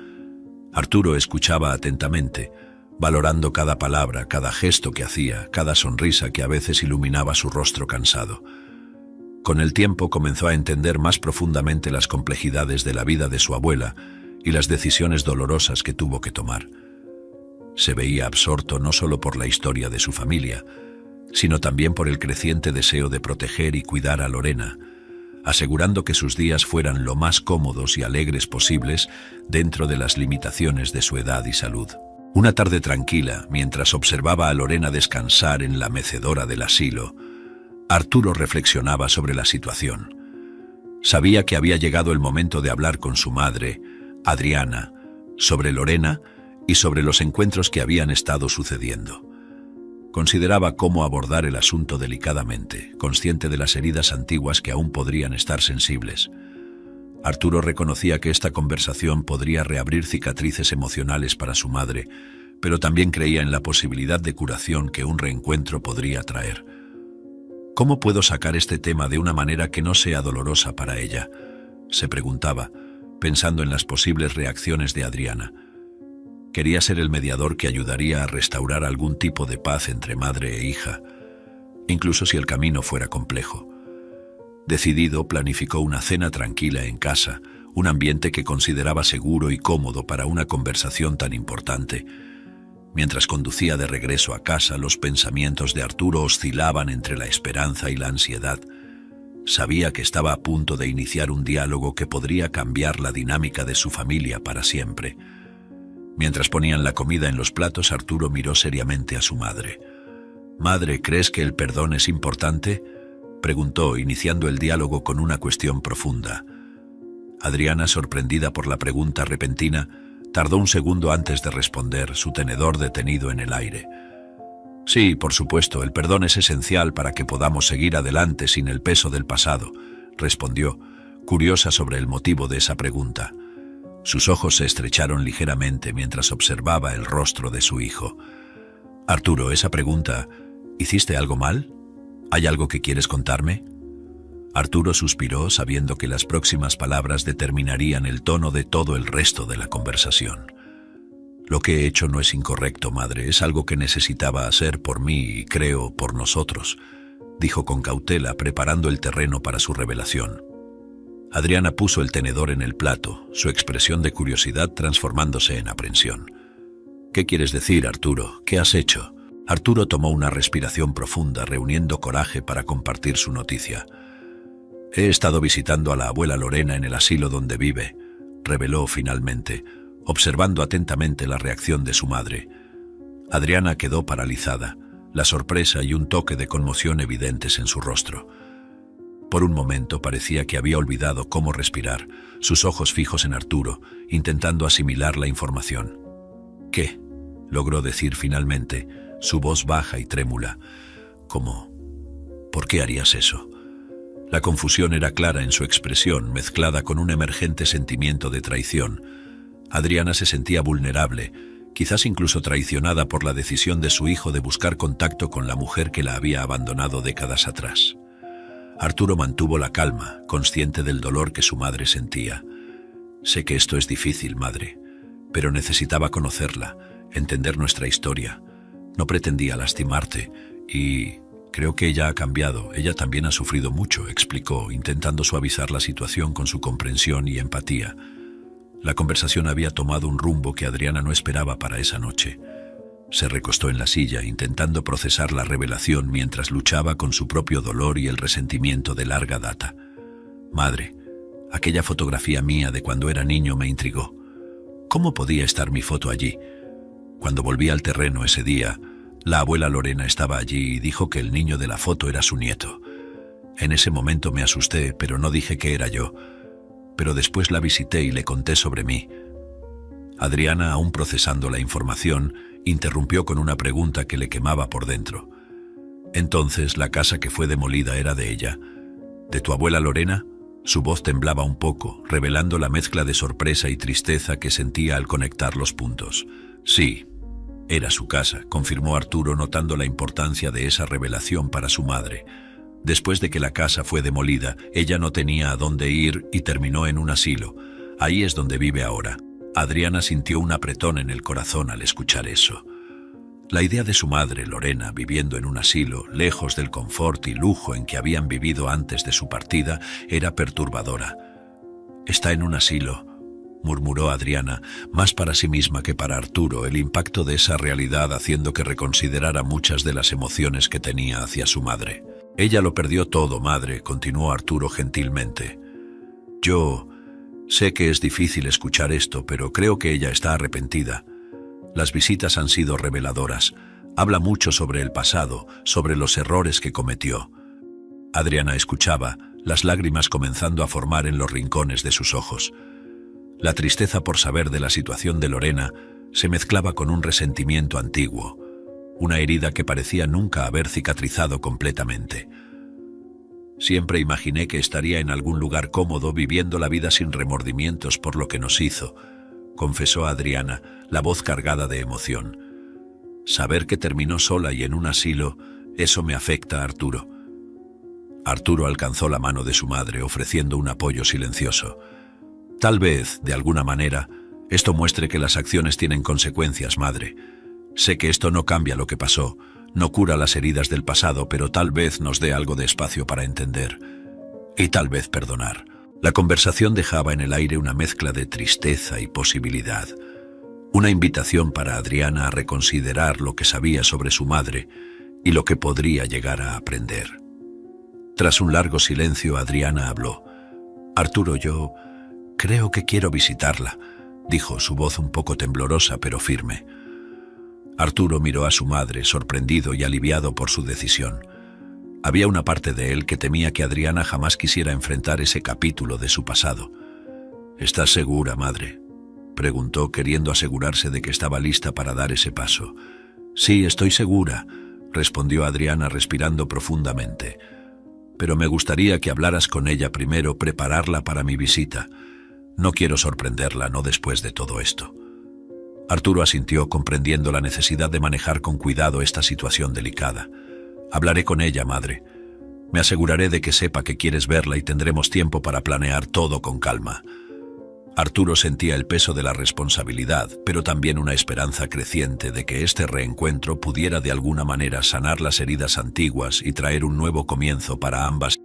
Arturo escuchaba atentamente, valorando cada palabra, cada gesto que hacía, cada sonrisa que a veces iluminaba su rostro cansado. Con el tiempo comenzó a entender más profundamente las complejidades de la vida de su abuela y las decisiones dolorosas que tuvo que tomar. Se veía absorto no solo por la historia de su familia, sino también por el creciente deseo de proteger y cuidar a Lorena, asegurando que sus días fueran lo más cómodos y alegres posibles dentro de las limitaciones de su edad y salud. Una tarde tranquila, mientras observaba a Lorena descansar en la mecedora del asilo, Arturo reflexionaba sobre la situación. Sabía que había llegado el momento de hablar con su madre, Adriana, sobre Lorena y sobre los encuentros que habían estado sucediendo. Consideraba cómo abordar el asunto delicadamente, consciente de las heridas antiguas que aún podrían estar sensibles. Arturo reconocía que esta conversación podría reabrir cicatrices emocionales para su madre, pero también creía en la posibilidad de curación que un reencuentro podría traer. ¿Cómo puedo sacar este tema de una manera que no sea dolorosa para ella?, se preguntaba, pensando en las posibles reacciones de Adriana. Quería ser el mediador que ayudaría a restaurar algún tipo de paz entre madre e hija, incluso si el camino fuera complejo. Decidido, planificó una cena tranquila en casa, un ambiente que consideraba seguro y cómodo para una conversación tan importante. Mientras conducía de regreso a casa, los pensamientos de Arturo oscilaban entre la esperanza y la ansiedad. Sabía que estaba a punto de iniciar un diálogo que podría cambiar la dinámica de su familia para siempre. Mientras ponían la comida en los platos, Arturo miró seriamente a su madre. «Madre, ¿crees que el perdón es importante?», preguntó, iniciando el diálogo con una cuestión profunda. Adriana, sorprendida por la pregunta repentina, tardó un segundo antes de responder, su tenedor detenido en el aire. «Sí, por supuesto, el perdón es esencial para que podamos seguir adelante sin el peso del pasado», respondió, curiosa sobre el motivo de esa pregunta. Sus ojos se estrecharon ligeramente mientras observaba el rostro de su hijo. «Arturo, esa pregunta, ¿hiciste algo mal? ¿Hay algo que quieres contarme?». Arturo suspiró, sabiendo que las próximas palabras determinarían el tono de todo el resto de la conversación. «Lo que he hecho no es incorrecto, madre, es algo que necesitaba hacer por mí y creo por nosotros», dijo con cautela, preparando el terreno para su revelación. Adriana puso el tenedor en el plato, su expresión de curiosidad transformándose en aprensión. «¿Qué quieres decir, Arturo? ¿Qué has hecho?». Arturo tomó una respiración profunda, reuniendo coraje para compartir su noticia. «He estado visitando a la abuela Lorena en el asilo donde vive», reveló finalmente, observando atentamente la reacción de su madre. Adriana quedó paralizada, la sorpresa y un toque de conmoción evidentes en su rostro. Por un momento parecía que había olvidado cómo respirar, sus ojos fijos en Arturo, intentando asimilar la información. «¿Qué?», logró decir finalmente, su voz baja y trémula. «¿Cómo? ¿Por qué harías eso?». La confusión era clara en su expresión, mezclada con un emergente sentimiento de traición. Adriana se sentía vulnerable, quizás incluso traicionada por la decisión de su hijo de buscar contacto con la mujer que la había abandonado décadas atrás. Arturo mantuvo la calma, consciente del dolor que su madre sentía. «Sé que esto es difícil, madre, pero necesitaba conocerla, entender nuestra historia. No pretendía lastimarte y creo que ella ha cambiado. Ella también ha sufrido mucho», explicó, intentando suavizar la situación con su comprensión y empatía. La conversación había tomado un rumbo que Adriana no esperaba para esa noche. Se recostó en la silla, intentando procesar la revelación mientras luchaba con su propio dolor y el resentimiento de larga data. «Madre, aquella fotografía mía de cuando era niño me intrigó. ¿Cómo podía estar mi foto allí? Cuando volví al terreno ese día, la abuela Lorena estaba allí y dijo que el niño de la foto era su nieto. En ese momento me asusté, pero no dije que era yo. Pero después la visité y le conté sobre mí». Adriana, aún procesando la información, interrumpió con una pregunta que le quemaba por dentro. «Entonces, la casa que fue demolida era de ella, ¿de tu abuela Lorena?». Su voz temblaba un poco, revelando la mezcla de sorpresa y tristeza que sentía al conectar los puntos. «Sí, era su casa», confirmó Arturo, notando la importancia de esa revelación para su madre. Después de que la casa fue demolida, ella no tenía a dónde ir y terminó en un asilo. Ahí es donde vive ahora. Adriana sintió un apretón en el corazón al escuchar eso. La idea de su madre, Lorena, viviendo en un asilo, lejos del confort y lujo en que habían vivido antes de su partida, era perturbadora. «Está en un asilo», murmuró Adriana, más para sí misma que para Arturo, el impacto de esa realidad haciendo que reconsiderara muchas de las emociones que tenía hacia su madre. «Ella lo perdió todo, madre», continuó Arturo gentilmente. «Yo sé que es difícil escuchar esto, pero creo que ella está arrepentida. Las visitas han sido reveladoras. Habla mucho sobre el pasado, sobre los errores que cometió». Adriana escuchaba, las lágrimas comenzando a formar en los rincones de sus ojos. La tristeza por saber de la situación de Lorena se mezclaba con un resentimiento antiguo, una herida que parecía nunca haber cicatrizado completamente. Siempre imaginé que estaría en algún lugar cómodo viviendo la vida sin remordimientos por lo que nos hizo, confesó Adriana, la voz cargada de emoción. Saber que terminó sola y en un asilo, eso me afecta, Arturo. Arturo alcanzó la mano de su madre ofreciendo un apoyo silencioso. Tal vez, de alguna manera, esto muestre que las acciones tienen consecuencias, madre. Sé que esto no cambia lo que pasó, no cura las heridas del pasado, pero tal vez nos dé algo de espacio para entender y tal vez perdonar. La conversación dejaba en el aire una mezcla de tristeza y posibilidad. Una invitación para Adriana a reconsiderar lo que sabía sobre su madre y lo que podría llegar a aprender. Tras un largo silencio, Adriana habló. Arturo, yo creo que quiero visitarla, dijo, su voz un poco temblorosa pero firme. Arturo miró a su madre, sorprendido y aliviado por su decisión. Había una parte de él que temía que Adriana jamás quisiera enfrentar ese capítulo de su pasado. ¿Estás segura, madre?, preguntó, queriendo asegurarse de que estaba lista para dar ese paso. Sí, estoy segura, respondió Adriana respirando profundamente. Pero me gustaría que hablaras con ella primero, prepararla para mi visita. No quiero sorprenderla, no después de todo esto. Arturo asintió, comprendiendo la necesidad de manejar con cuidado esta situación delicada. Hablaré con ella, madre. Me aseguraré de que sepa que quieres verla y tendremos tiempo para planear todo con calma. Arturo sentía el peso de la responsabilidad, pero también una esperanza creciente de que este reencuentro pudiera de alguna manera sanar las heridas antiguas y traer un nuevo comienzo para ambas.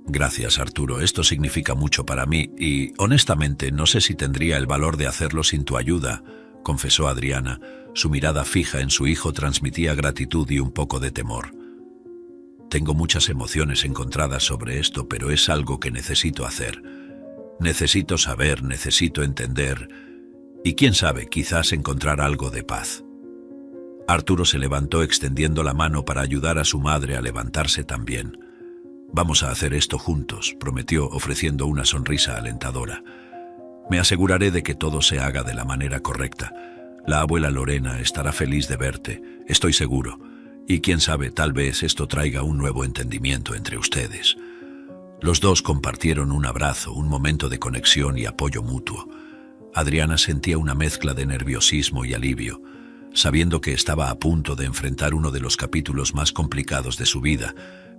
Gracias, Arturo, esto significa mucho para mí y, honestamente, no sé si tendría el valor de hacerlo sin tu ayuda, confesó Adriana. Su mirada fija en su hijo transmitía gratitud y un poco de temor. Tengo muchas emociones encontradas sobre esto, pero es algo que necesito hacer. Necesito saber, necesito entender, y quién sabe, quizás encontrar algo de paz. Arturo se levantó extendiendo la mano para ayudar a su madre a levantarse también. Vamos a hacer esto juntos, prometió, ofreciendo una sonrisa alentadora. Me aseguraré de que todo se haga de la manera correcta. La abuela Lorena estará feliz de verte, estoy seguro. Y quién sabe, tal vez esto traiga un nuevo entendimiento entre ustedes. Los dos compartieron un abrazo, un momento de conexión y apoyo mutuo. Adriana sentía una mezcla de nerviosismo y alivio, sabiendo que estaba a punto de enfrentar uno de los capítulos más complicados de su vida,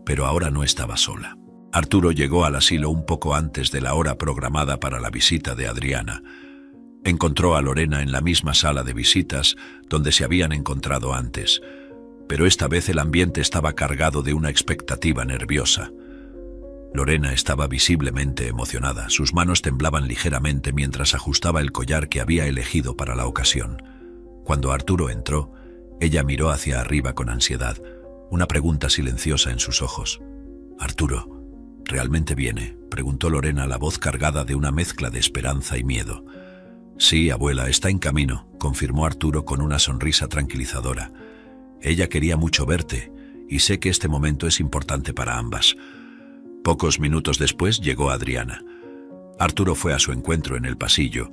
pero ahora no estaba sola. Arturo llegó al asilo un poco antes de la hora programada para la visita de Adriana. Encontró a Lorena en la misma sala de visitas donde se habían encontrado antes, pero esta vez el ambiente estaba cargado de una expectativa nerviosa. Lorena estaba visiblemente emocionada, sus manos temblaban ligeramente mientras ajustaba el collar que había elegido para la ocasión. Cuando Arturo entró, ella miró hacia arriba con ansiedad, una pregunta silenciosa en sus ojos. «Arturo, ¿realmente viene?», preguntó Lorena, la voz cargada de una mezcla de esperanza y miedo. «Sí, abuela, está en camino», confirmó Arturo con una sonrisa tranquilizadora. «Ella quería mucho verte, y sé que este momento es importante para ambas». Pocos minutos después llegó Adriana. Arturo fue a su encuentro en el pasillo,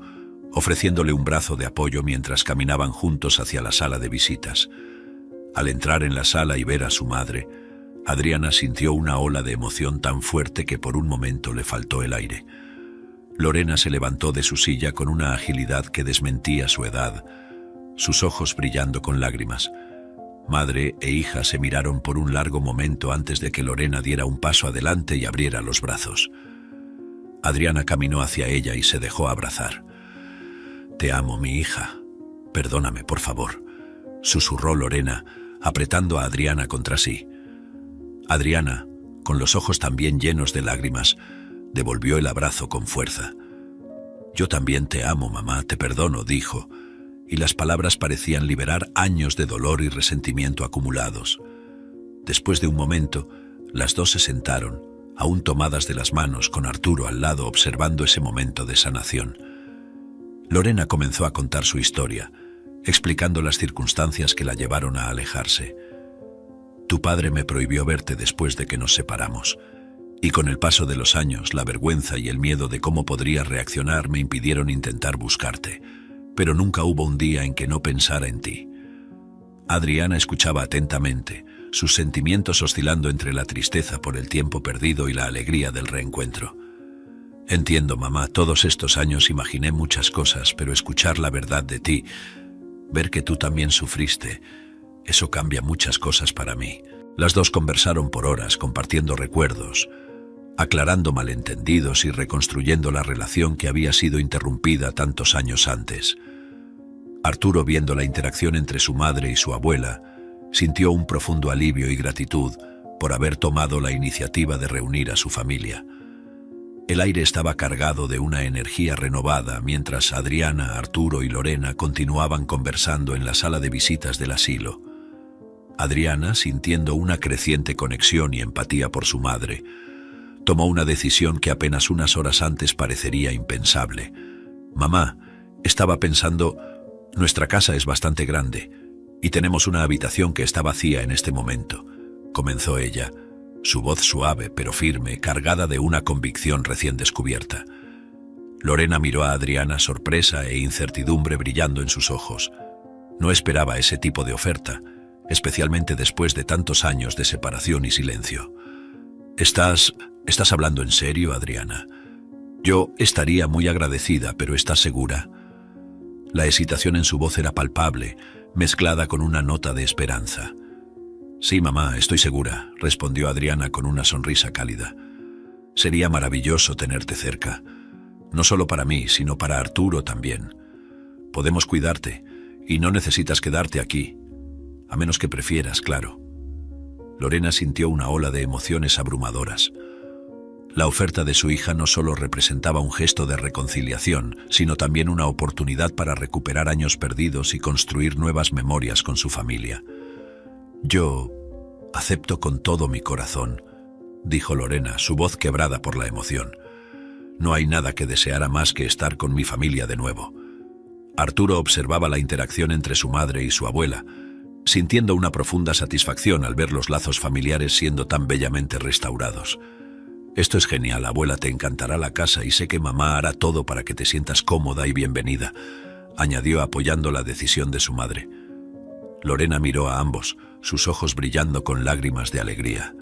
ofreciéndole un brazo de apoyo mientras caminaban juntos hacia la sala de visitas. Al entrar en la sala y ver a su madre, Adriana sintió una ola de emoción tan fuerte que por un momento le faltó el aire. Lorena se levantó de su silla con una agilidad que desmentía su edad, sus ojos brillando con lágrimas. Madre e hija se miraron por un largo momento antes de que Lorena diera un paso adelante y abriera los brazos. Adriana caminó hacia ella y se dejó abrazar. «Te amo, mi hija. Perdóname, por favor», susurró Lorena, apretando a Adriana contra sí. Adriana, con los ojos también llenos de lágrimas, devolvió el abrazo con fuerza. «Yo también te amo, mamá, te perdono», dijo, y las palabras parecían liberar años de dolor y resentimiento acumulados. Después de un momento, las dos se sentaron, aún tomadas de las manos, con Arturo al lado observando ese momento de sanación. Lorena comenzó a contar su historia, explicando las circunstancias que la llevaron a alejarse. «Tu padre me prohibió verte después de que nos separamos, Y con el paso de los años, la vergüenza y el miedo de cómo podría reaccionar me impidieron intentar buscarte, pero nunca hubo un día en que no pensara en ti. Adriana escuchaba atentamente, sus sentimientos oscilando entre la tristeza por el tiempo perdido y la alegría del reencuentro. Entiendo, mamá, todos estos años imaginé muchas cosas, pero escuchar la verdad de ti, ver que tú también sufriste, eso cambia muchas cosas para mí. Las dos conversaron por horas, compartiendo recuerdos, aclarando malentendidos y reconstruyendo la relación que había sido interrumpida tantos años antes. Arturo, viendo la interacción entre su madre y su abuela, sintió un profundo alivio y gratitud por haber tomado la iniciativa de reunir a su familia. El aire estaba cargado de una energía renovada mientras Adriana, Arturo y Lorena continuaban conversando en la sala de visitas del asilo. Adriana, sintiendo una creciente conexión y empatía por su madre, tomó una decisión que apenas unas horas antes parecería impensable. Mamá, estaba pensando, nuestra casa es bastante grande y tenemos una habitación que está vacía en este momento, comenzó ella, su voz suave pero firme, cargada de una convicción recién descubierta. Lorena miró a Adriana, sorpresa e incertidumbre brillando en sus ojos. No esperaba ese tipo de oferta, especialmente después de tantos años de separación y silencio. ¿Estás hablando en serio, Adriana? Yo estaría muy agradecida, pero ¿estás segura? La hesitación en su voz era palpable, mezclada con una nota de esperanza. Sí, mamá, estoy segura, respondió Adriana con una sonrisa cálida. Sería maravilloso tenerte cerca, no solo para mí, sino para Arturo también. Podemos cuidarte, y no necesitas quedarte aquí, a menos que prefieras, claro. Lorena sintió una ola de emociones abrumadoras. La oferta de su hija no solo representaba un gesto de reconciliación, sino también una oportunidad para recuperar años perdidos y construir nuevas memorias con su familia. Yo acepto con todo mi corazón, dijo Lorena, su voz quebrada por la emoción. No hay nada que deseara más que estar con mi familia de nuevo. Arturo observaba la interacción entre su madre y su abuela, sintiendo una profunda satisfacción al ver los lazos familiares siendo tan bellamente restaurados. Esto es genial, abuela, te encantará la casa y sé que mamá hará todo para que te sientas cómoda y bienvenida, añadió apoyando la decisión de su madre. Lorena miró a ambos, sus ojos brillando con lágrimas de alegría.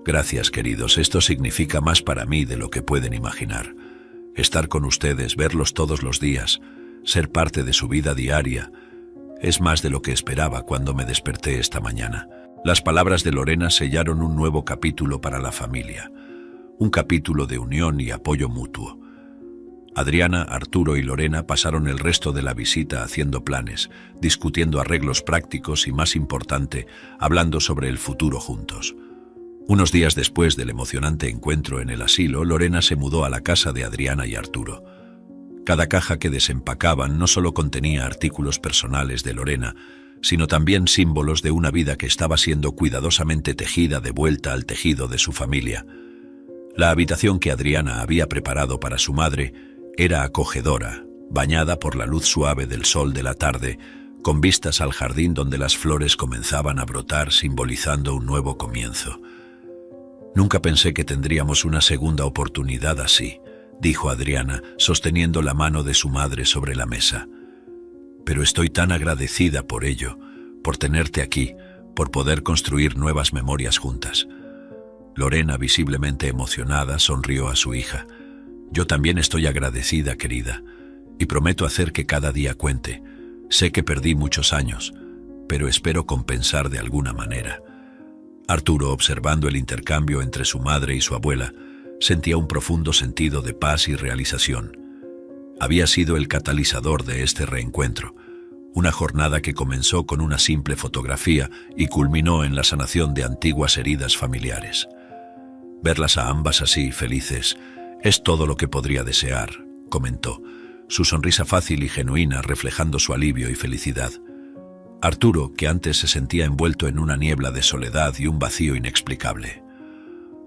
Gracias, queridos, esto significa más para mí de lo que pueden imaginar. Estar con ustedes, verlos todos los días, ser parte de su vida diaria, es más de lo que esperaba cuando me desperté esta mañana. Las palabras de Lorena sellaron un nuevo capítulo para la familia, un capítulo de unión y apoyo mutuo. Adriana, Arturo y Lorena pasaron el resto de la visita haciendo planes, discutiendo arreglos prácticos y, más importante, hablando sobre el futuro juntos. Unos días después del emocionante encuentro en el asilo, Lorena se mudó a la casa de Adriana y Arturo. Cada caja que desempacaban no solo contenía artículos personales de Lorena, sino también símbolos de una vida que estaba siendo cuidadosamente tejida de vuelta al tejido de su familia. La habitación que Adriana había preparado para su madre era acogedora, bañada por la luz suave del sol de la tarde, con vistas al jardín donde las flores comenzaban a brotar simbolizando un nuevo comienzo. Nunca pensé que tendríamos una segunda oportunidad así, dijo Adriana, sosteniendo la mano de su madre sobre la mesa. Pero estoy tan agradecida por ello, por tenerte aquí, por poder construir nuevas memorias juntas. Lorena, visiblemente emocionada, sonrió a su hija. Yo también estoy agradecida, querida, y prometo hacer que cada día cuente. Sé que perdí muchos años, pero espero compensar de alguna manera. Arturo, observando el intercambio entre su madre y su abuela, sentía un profundo sentido de paz y realización. Había sido el catalizador de este reencuentro, una jornada que comenzó con una simple fotografía y culminó en la sanación de antiguas heridas familiares. Verlas a ambas así, felices, es todo lo que podría desear, comentó, su sonrisa fácil y genuina reflejando su alivio y felicidad. Arturo, que antes se sentía envuelto en una niebla de soledad y un vacío inexplicable,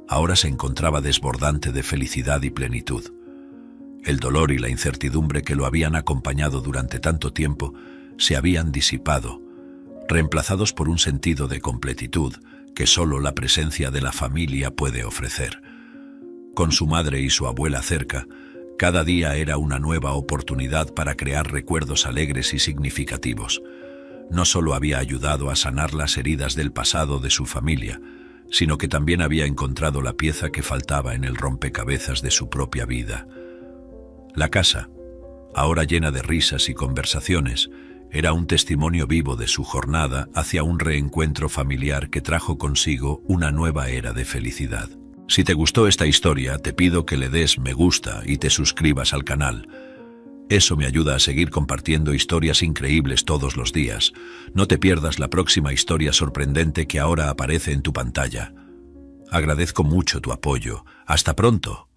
ahora se encontraba desbordante de felicidad y plenitud. El dolor y la incertidumbre que lo habían acompañado durante tanto tiempo se habían disipado, reemplazados por un sentido de completitud que solo la presencia de la familia puede ofrecer. Con su madre y su abuela cerca, cada día era una nueva oportunidad para crear recuerdos alegres y significativos. No solo había ayudado a sanar las heridas del pasado de su familia, sino que también había encontrado la pieza que faltaba en el rompecabezas de su propia vida. La casa, ahora llena de risas y conversaciones, era un testimonio vivo de su jornada hacia un reencuentro familiar que trajo consigo una nueva era de felicidad. Si te gustó esta historia, te pido que le des me gusta y te suscribas al canal. Eso me ayuda a seguir compartiendo historias increíbles todos los días. No te pierdas la próxima historia sorprendente que ahora aparece en tu pantalla. Agradezco mucho tu apoyo. Hasta pronto.